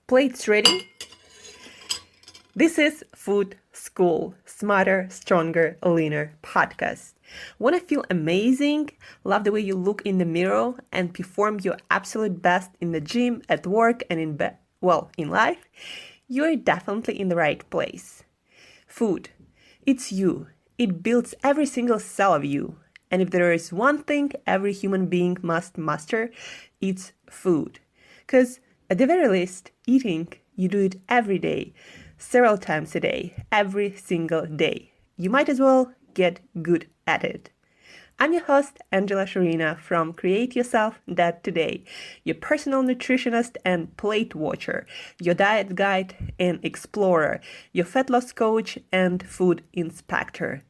Plates ready? This is Food School, Smarter, Stronger, Leaner podcast. Want to feel amazing, love the way you look in the mirror, and perform your absolute best in the gym, at work, and in life? You're definitely in the right place. Food. It's you. It builds every single cell of you. And if there is one thing every human being must master, it's food. Because at the very least, eating, you do it every day, several times a day, every single day. You might as well get good at it. I'm your host, Shurina from createyourself.today, your personal nutritionist and plate watcher, your diet guide and explorer, your fat loss coach and food inspector.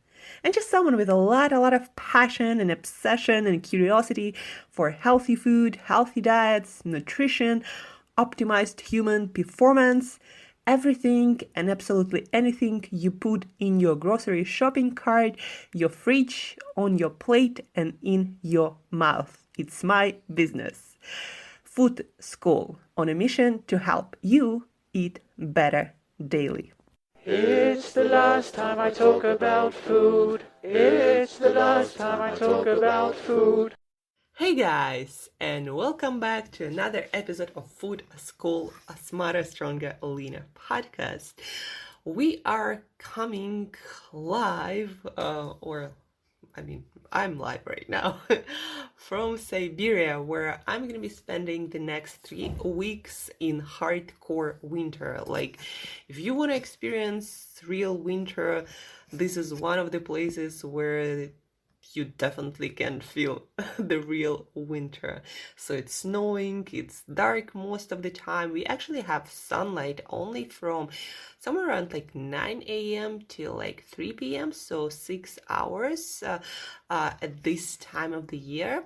And just someone with a lot of passion and obsession and curiosity for healthy food, healthy diets, nutrition, optimized human performance, everything and absolutely anything you put in your grocery shopping cart, your fridge, on your plate, and in your mouth. It's my business. Food School, on a mission to help you eat better daily. It's the last time I talk about food. It's the last time I talk about food. Hey guys, and welcome back to another episode of Food School, a Smarter, Stronger, Leaner podcast. We are coming live, I'm live right now from Siberia, where I'm going to be spending the next 3 weeks in hardcore winter. Like, if you want to experience real winter, this is one of the places where you definitely can feel the real winter. So it's snowing, it's dark most of the time. We actually have sunlight only from somewhere around like 9 a.m. till like 3 p.m. So 6 hours at this time of the year.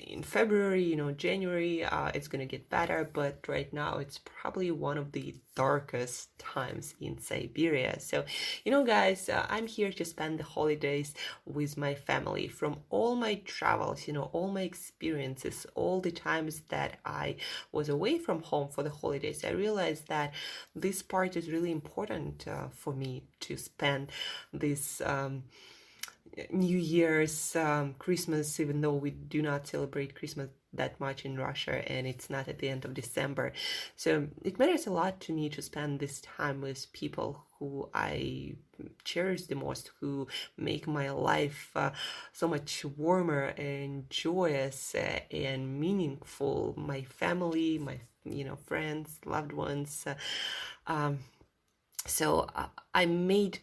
In February, January, it's gonna get better, but right now it's probably one of the darkest times in Siberia. So, guys, I'm here to spend the holidays with my family. From all my travels, all my experiences, all the times that I was away from home for the holidays, I realized that this part is really important for me to spend this New Year's, Christmas, even though we do not celebrate Christmas that much in Russia and it's not at the end of December. So it matters a lot to me to spend this time with people who I cherish the most, who make my life so much warmer and joyous and meaningful. My family, my friends, loved ones. So I made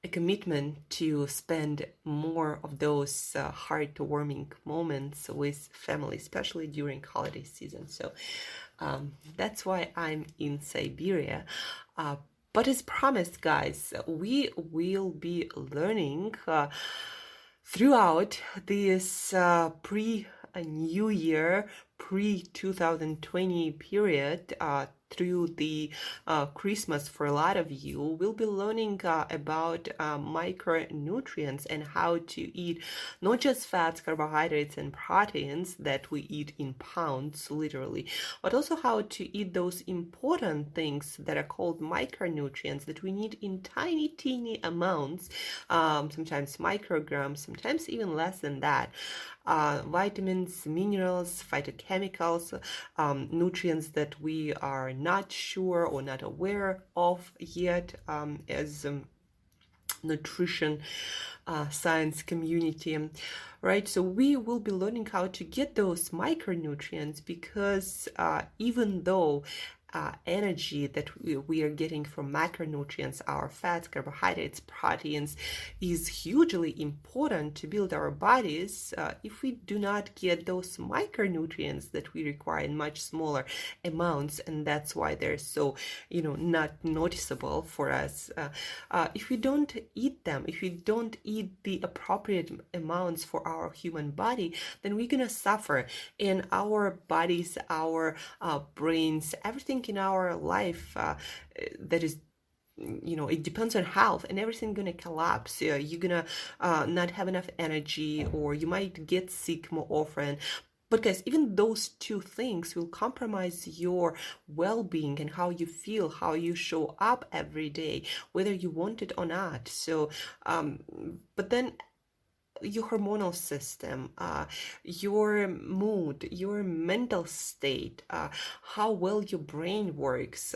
a commitment to spend more of those heartwarming moments with family, especially during holiday season. So that's why I'm in Siberia. But as promised, guys, we will be learning throughout this pre-New Year, pre-2020 period, through the Christmas. For a lot of you, we'll be learning about micronutrients and how to eat not just fats, carbohydrates, and proteins that we eat in pounds, literally, but also how to eat those important things that are called micronutrients that we need in tiny, teeny amounts, sometimes micrograms, sometimes even less than that. Vitamins, minerals, phytochemicals, nutrients that we are not sure or not aware of yet as nutrition science community, right? So we will be learning how to get those micronutrients, because even though energy that we are getting from macronutrients, our fats, carbohydrates, proteins, is hugely important to build our bodies. If we do not get those micronutrients that we require in much smaller amounts, and that's why they're so, not noticeable for us. If we don't eat them, if we don't eat the appropriate amounts for our human body, then we're gonna suffer. And our bodies, our brains, everything in our life that is, it depends on health, and everything gonna collapse. You're gonna not have enough energy, or you might get sick more often. But guys, even those two things will compromise your well-being and how you feel, how you show up every day, whether you want it or not. So, but then your hormonal system, your mood, your mental state, how well your brain works,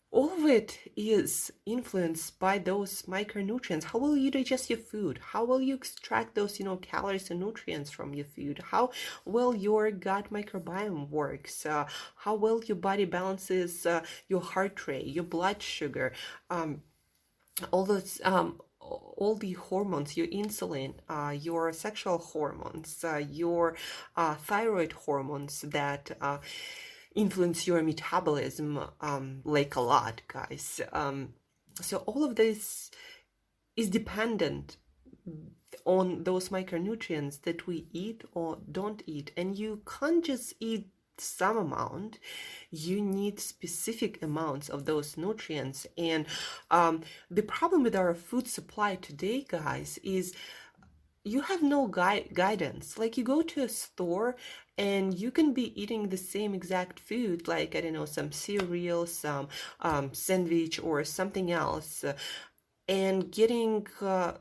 all of it is influenced by those micronutrients. How will you digest your food? How will you extract those, calories and nutrients from your food? How well your gut microbiome works? How well your body balances your heart rate, your blood sugar, all those all the hormones, your insulin, your sexual hormones, your thyroid hormones that influence your metabolism, like a lot, guys. So all of this is dependent on those micronutrients that we eat or don't eat, and you can't just eat some amount. You need specific amounts of those nutrients. And the problem with our food supply today, guys, is you have no guidance. Like, you go to a store and you can be eating the same exact food, like, I don't know, some cereal, some sandwich or something else, and getting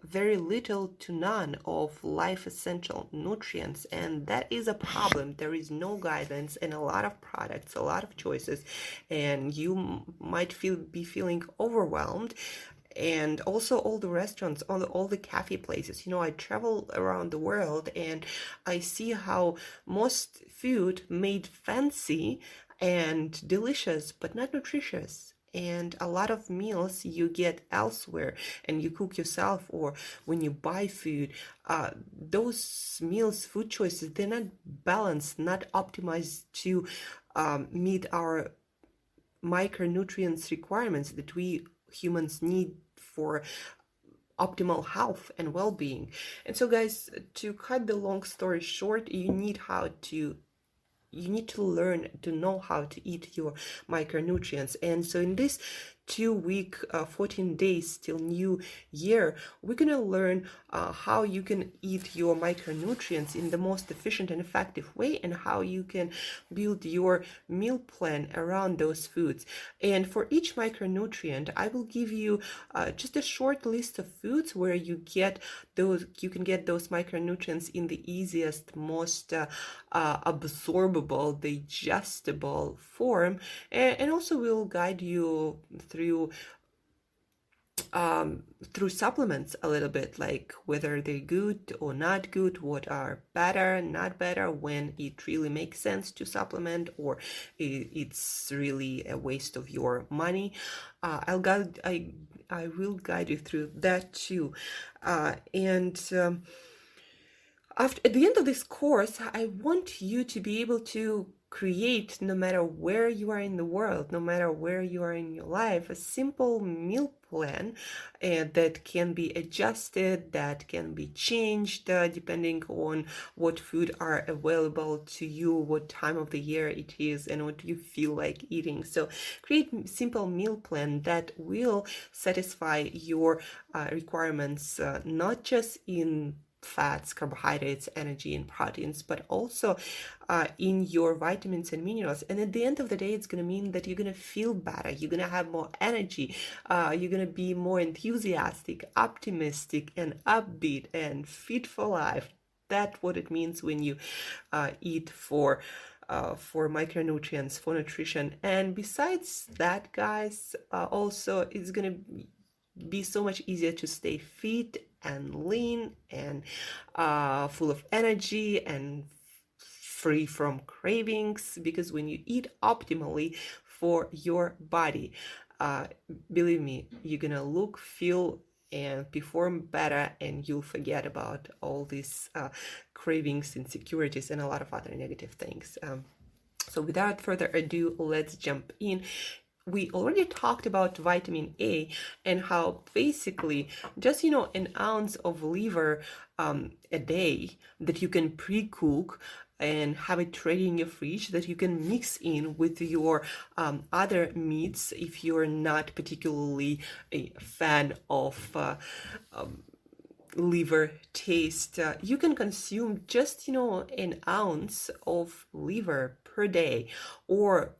very little to none of life essential nutrients. And that is a problem. There is no guidance and a lot of products, a lot of choices, and you might be feeling overwhelmed. And also all the restaurants, all the cafe places. I travel around the world and I see how most food made fancy and delicious, but not nutritious. And a lot of meals you get elsewhere and you cook yourself, or when you buy food, those meals, food choices, they're not balanced, not optimized to meet our micronutrients requirements that we humans need for optimal health and well-being. And so, guys, to cut the long story short, you need to learn to know how to eat your micronutrients. And so in this 2-week, 14 days till new year, we're gonna learn how you can eat your micronutrients in the most efficient and effective way, and how you can build your meal plan around those foods. And for each micronutrient, I will give you just a short list of foods where you can get those micronutrients in the easiest, most absorbable, digestible form, and also will guide you through supplements a little bit, like whether they're good or not good, what are better, not better, when it really makes sense to supplement, or it's really a waste of your money. I will guide you through that too. At the end of this course, I want you to be able to create, no matter where you are in the world, no matter where you are in your life, a simple meal plan that can be adjusted, that can be changed depending on what food are available to you, what time of the year it is, and what you feel like eating. So create a simple meal plan that will satisfy your requirements, not just in fats, carbohydrates, energy, and proteins, but also in your vitamins and minerals. And at the end of the day, it's going to mean that you're going to feel better, you're going to have more energy, you're going to be more enthusiastic, optimistic, and upbeat, and fit for life. That's what it means when you eat for micronutrients, for nutrition. And besides that, guys, also it's going to be so much easier to stay fit and lean and full of energy and free from cravings, because when you eat optimally for your body, believe me, you're gonna look, feel, and perform better, and you'll forget about all these cravings, insecurities, and a lot of other negative things. So without further ado, let's jump in. We already talked about vitamin A and how basically just, an ounce of liver a day that you can pre-cook and have it ready in your fridge, that you can mix in with your other meats if you're not particularly a fan of liver taste. You can consume just, an ounce of liver per day, or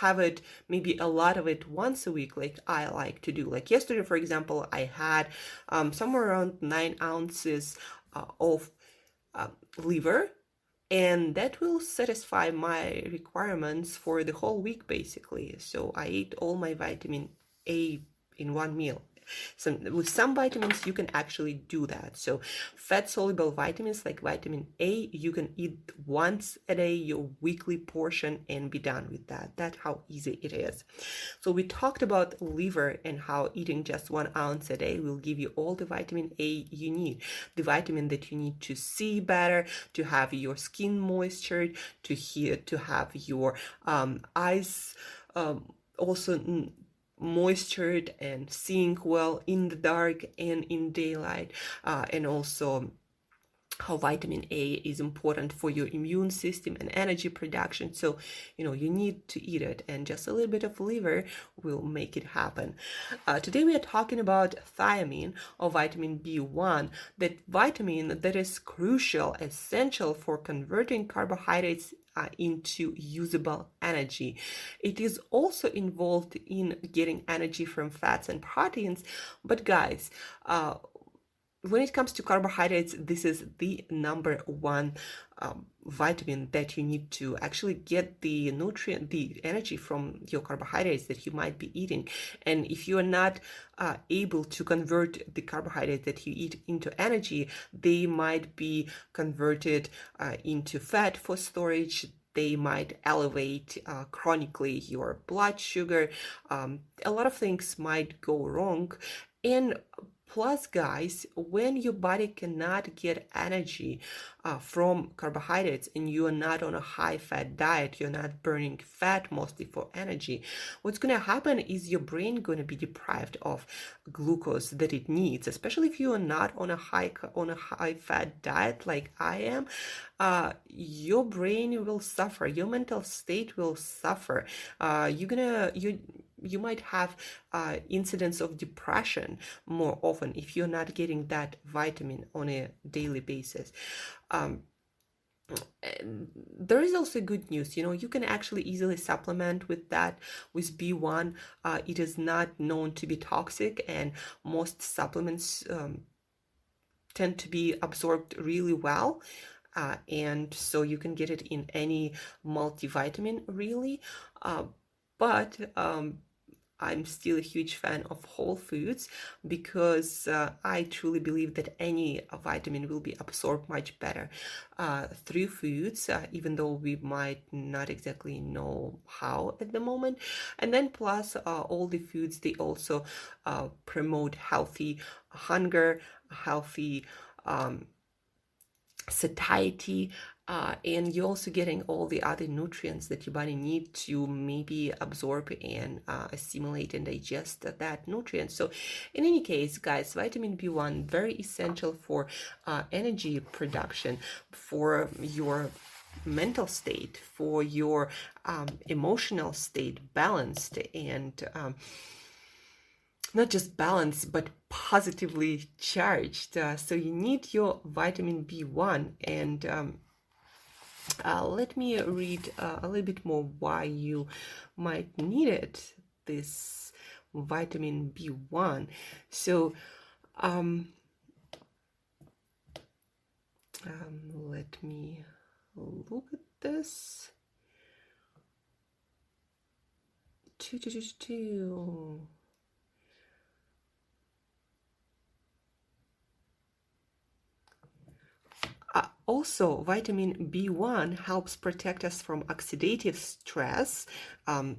have it, maybe a lot of it once a week, like I like to do. Like yesterday, for example, I had somewhere around 9 ounces of liver, and that will satisfy my requirements for the whole week, basically. So I ate all my vitamin A in one meal. So with some vitamins you can actually do that. So fat soluble vitamins like vitamin A, you can eat once a day, your weekly portion, and be done with that. That's how easy it is. So we talked about liver and how eating just 1 ounce a day will give you all the vitamin A you need, the vitamin that you need to see better, to have your skin moistured, to have your eyes also moistured and seeing well in the dark and in daylight, and also how vitamin A is important for your immune system and energy production. So, you need to eat it, and just a little bit of liver will make it happen. Today we are talking about thiamine, or vitamin B1, that vitamin that is crucial, essential for converting carbohydrates into usable energy. It is also involved in getting energy from fats and proteins. But guys, when it comes to carbohydrates, this is the number one vitamin that you need to actually get the energy from your carbohydrates that you might be eating. And if you are not able to convert the carbohydrates that you eat into energy, they might be converted into fat for storage. They might elevate chronically your blood sugar. A lot of things might go wrong. And plus, guys, when your body cannot get energy from carbohydrates, and you are not on a high-fat diet, you're not burning fat mostly for energy, what's going to happen is your brain going to be deprived of glucose that it needs, especially if you are not on a high-fat diet like I am. Your brain will suffer, your mental state will suffer. You might have incidents of depression more often if you're not getting that vitamin on a daily basis. There is also good news. You can actually easily supplement with that, with B1. It is not known to be toxic, and most supplements tend to be absorbed really well. And so you can get it in any multivitamin, really. But I'm still a huge fan of whole foods, because I truly believe that any vitamin will be absorbed much better through foods, even though we might not exactly know how at the moment. And then plus all the foods, they also promote healthy hunger, healthy satiety, and you're also getting all the other nutrients that your body needs to maybe absorb and assimilate and digest that nutrient. So in any case, guys, vitamin B1, very essential for energy production, for your mental state, for your emotional state, balanced, and not just balanced, but positively charged. So you need your vitamin B1. And let me read a little bit more why you might need it, this vitamin B1. So let me look at this. Also, vitamin B1 helps protect us from oxidative stress,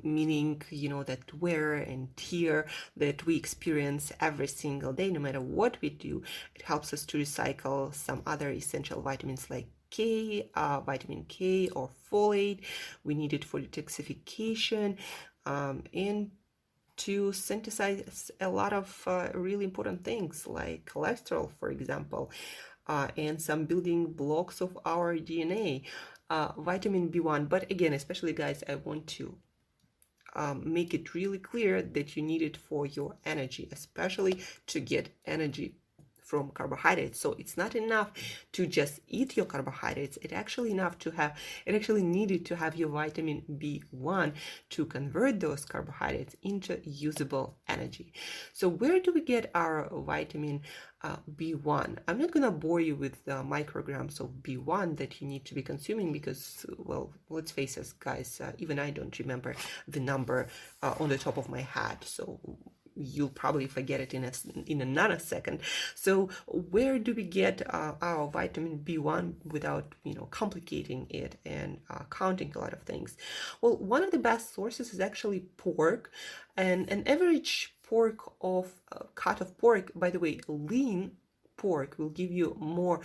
meaning, that wear and tear that we experience every single day, no matter what we do. It helps us to recycle some other essential vitamins like vitamin K or folate. We need it for detoxification and to synthesize a lot of really important things like cholesterol, for example. And some building blocks of our DNA, vitamin B1. But again, especially guys, I want to make it really clear that you need it for your energy, especially to get energy from carbohydrates. So it's not enough to just eat your carbohydrates. It actually needed to have your vitamin B1 to convert those carbohydrates into usable energy. So where do we get our vitamin B1? I'm not going to bore you with the micrograms of B1 that you need to be consuming because, well, let's face it, guys, even I don't remember the number on the top of my head. So you'll probably forget it in a nanosecond. So where do we get our vitamin B1 without, complicating it and counting a lot of things? Well, one of the best sources is actually pork, and an average cut of pork, by the way, lean pork will give you more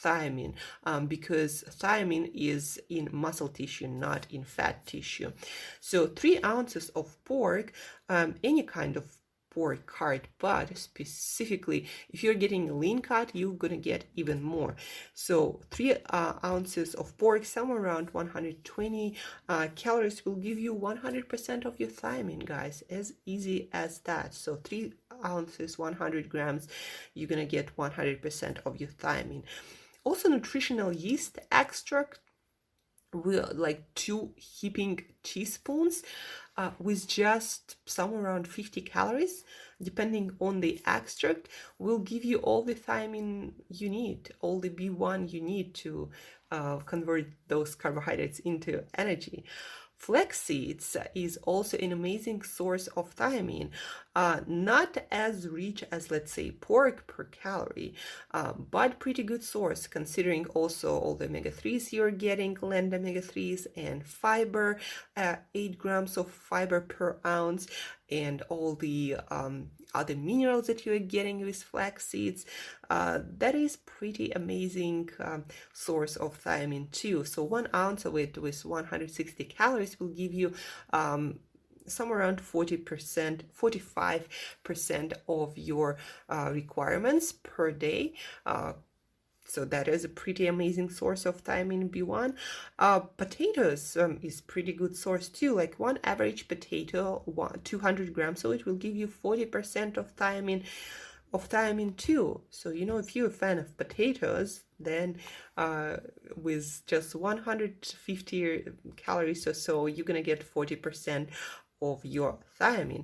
thiamine, because thiamine is in muscle tissue, not in fat tissue. So 3 ounces of pork, any kind of pork cut, but specifically if you're getting a lean cut, you're gonna get even more. So 3 ounces of pork, somewhere around 120 calories, will give you 100% of your thiamine, guys. As easy as that. So 3 ounces, 100 grams, you're gonna get 100% of your thiamine. Also, nutritional yeast extract, like 2 heaping teaspoons, with just somewhere around 50 calories, depending on the extract, will give you all the thiamine you need, all the B1 you need to convert those carbohydrates into energy. Flax seeds is also an amazing source of thiamine, not as rich as, let's say, pork per calorie, but pretty good source, considering also all the omega-3s you're getting, land omega-3s, and fiber, 8 grams of fiber per ounce, and all the other minerals that you're getting with flax seeds. That is pretty amazing source of thiamine too. So 1 ounce of it with 160 calories will give you somewhere around 40%, 45% of your requirements per day. So that is a pretty amazing source of thiamine B1. Potatoes is pretty good source too. Like 1 average potato, 200 grams, so it will give you 40% of thiamine too. So if you're a fan of potatoes, then with just 150 calories or so, you're gonna get 40% of your thiamine.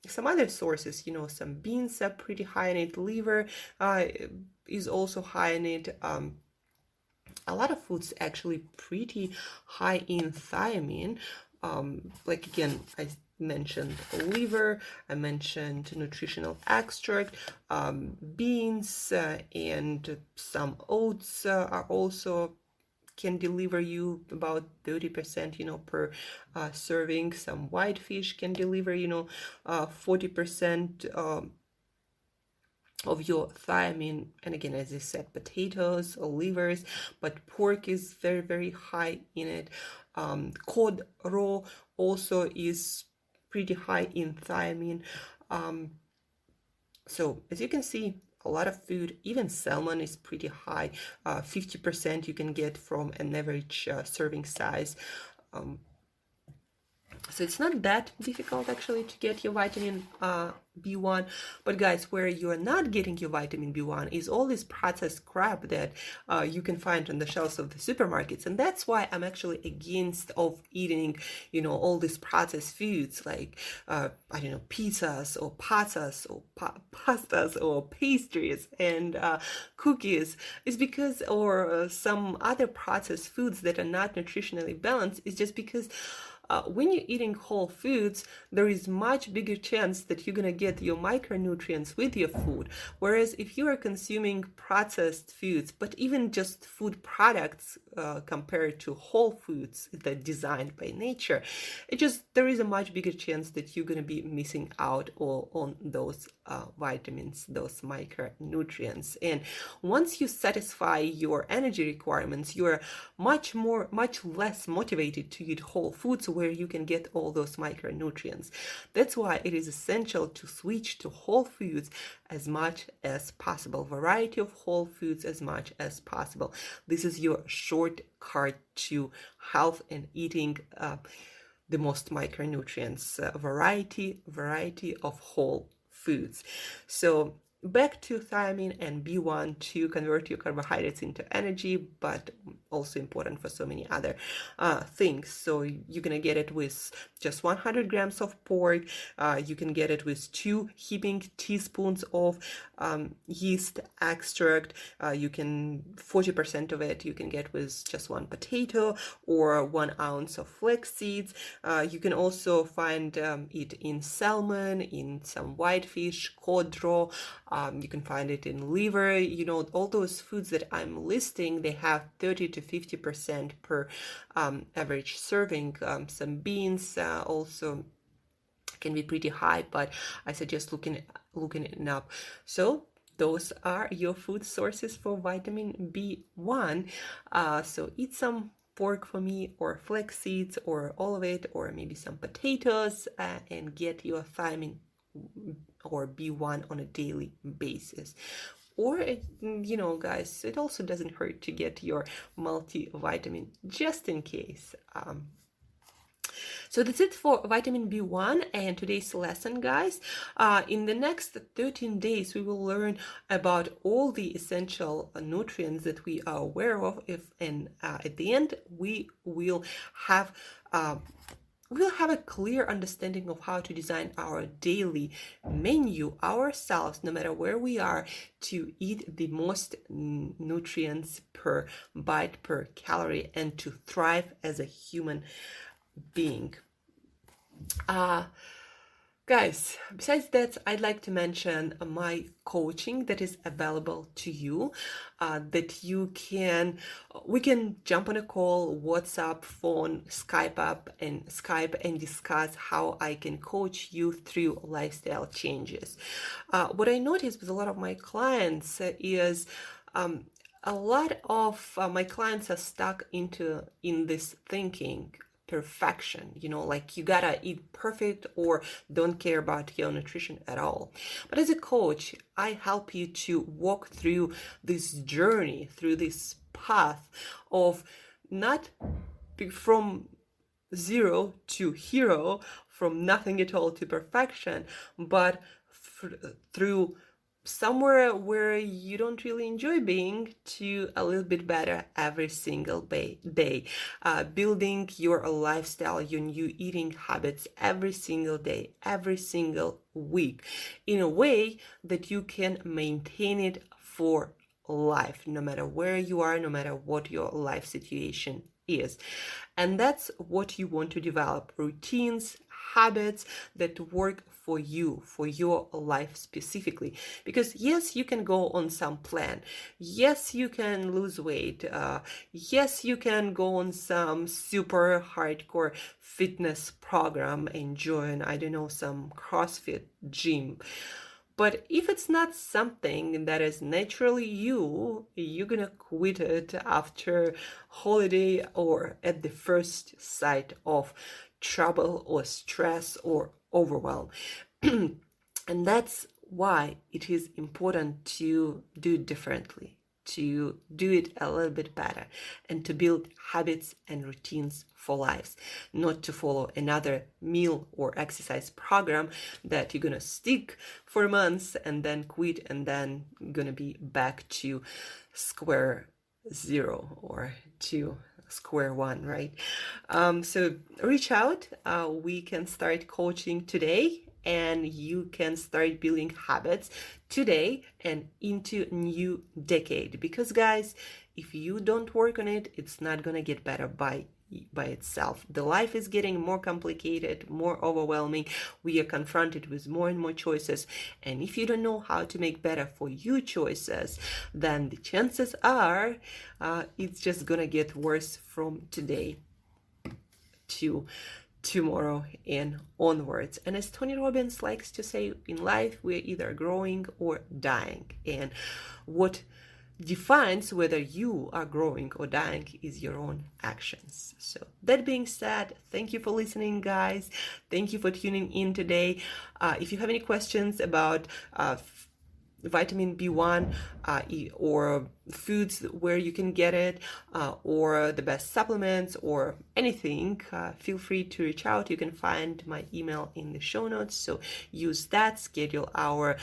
Some other sources, some beans are pretty high in it. Liver is also high in it. A lot of foods actually pretty high in thiamine. Like again, I mentioned liver, I mentioned nutritional extract, beans, and some oats are also can deliver you about 30%, per serving. Some white fish can deliver, 40% of your thiamine. And again, as I said, potatoes or livers, but pork is very, very high in it. Cod raw also is pretty high in thiamine. So as you can see, a lot of food, even salmon is pretty high. 50% you can get from an average serving size. So it's not that difficult actually to get your vitamin B1. But guys, where you are not getting your vitamin B1 is all this processed crap that you can find on the shelves of the supermarkets. And that's why I'm actually against of eating, all these processed foods like, pizzas or pastas or pastries and cookies. It's because, or some other processed foods that are not nutritionally balanced, is just because when you're eating whole foods, there is much bigger chance that you're going to get your micronutrients with your food. Whereas if you are consuming processed foods, but even just food products compared to whole foods that are designed by nature, there is a much bigger chance that you're going to be missing out on those vitamins, those micronutrients. And once you satisfy your energy requirements, you're much less motivated to eat whole foods where you can get all those micronutrients. That's why it is essential to switch to whole foods as much as possible, variety of whole foods as much as possible. This is your shortcut to health and eating the most micronutrients, variety of whole foods. So back to thiamine and B1 to convert your carbohydrates into energy, but also important for so many other things. So you're gonna get it with just 100 grams of pork. You can get it with 2 heaping teaspoons of yeast extract. You can 40% of it you can get with just 1 potato or 1 ounce of flax seeds. You can also find it in salmon, in some whitefish, cod raw. You can find it in liver. You know, all those foods that I'm listing, they have 30 to 50% per average serving. Some beans also can be pretty high, but I suggest looking it up. So those are your food sources for vitamin B1. So eat some pork for me, or flax seeds, or all of it, or maybe some potatoes, and get your thiamine or B1 on a daily basis. Or, you know, guys, it also doesn't hurt to get your multivitamin just in case. So that's it for vitamin B1 and today's lesson, guys. In the next 13 days, we will learn about all the essential nutrients that we are aware of. And at the end, we will have a clear understanding of how to design our daily menu ourselves, no matter where we are, to eat the most nutrients per bite, per calorie, and to thrive as a human being. Guys, besides that, I'd like to mention my coaching that is available to you, that we can jump on a call, WhatsApp, phone, Skype and discuss how I can coach you through lifestyle changes. What I noticed with a lot of my clients is a lot of my clients are stuck in this thinking perfection, you know, like you gotta eat perfect or don't care about your nutrition at all. But as a coach, I help you to walk through this journey, through this path of not from zero to hero, from nothing at all to perfection, but through somewhere where you don't really enjoy being to a little bit better every single day. Building your lifestyle, your new eating habits every single day, every single week, in a way that you can maintain it for life, no matter where you are, no matter what your life situation is. And that's what you want to develop: routines, habits that work for you, for your life specifically. Because yes, you can go on some plan. Yes, you can lose weight. Yes, you can go on some super hardcore fitness program and join, I don't know, some CrossFit gym. But if it's not something that is naturally you're gonna quit it after holiday or at the first sight of trouble or stress or overwhelm. And that's why it is important to do it differently, to do it a little bit better, and to build habits and routines for lives, not to follow another meal or exercise program that you're gonna stick for months and then quit and then gonna be back to square zero or to square one, right? So reach out. We can start coaching today, and you can start building habits today and into new decade. Because guys, if you don't work on it, it's not gonna get better by itself. The life is getting more complicated, more overwhelming. We are confronted with more and more choices, and if you don't know how to make better for you choices, then the chances are it's just gonna get worse from today to tomorrow and onwards. And as Tony Robbins likes to say, in life we're either growing or dying, and what defines whether you are growing or dying is your own actions. So that being said, thank you for listening, guys. Thank you for tuning in today. If you have any questions about vitamin B1 or foods where you can get it, or the best supplements or anything, feel free to reach out. You can find my email in the show notes, so use that. Schedule our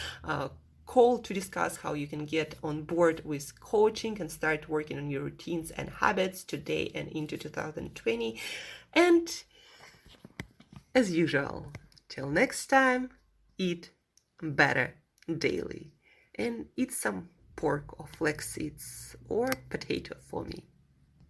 call to discuss how you can get on board with coaching and start working on your routines and habits today and into 2020. And as usual, till next time, eat better daily and eat some pork or flax seeds or potato for me.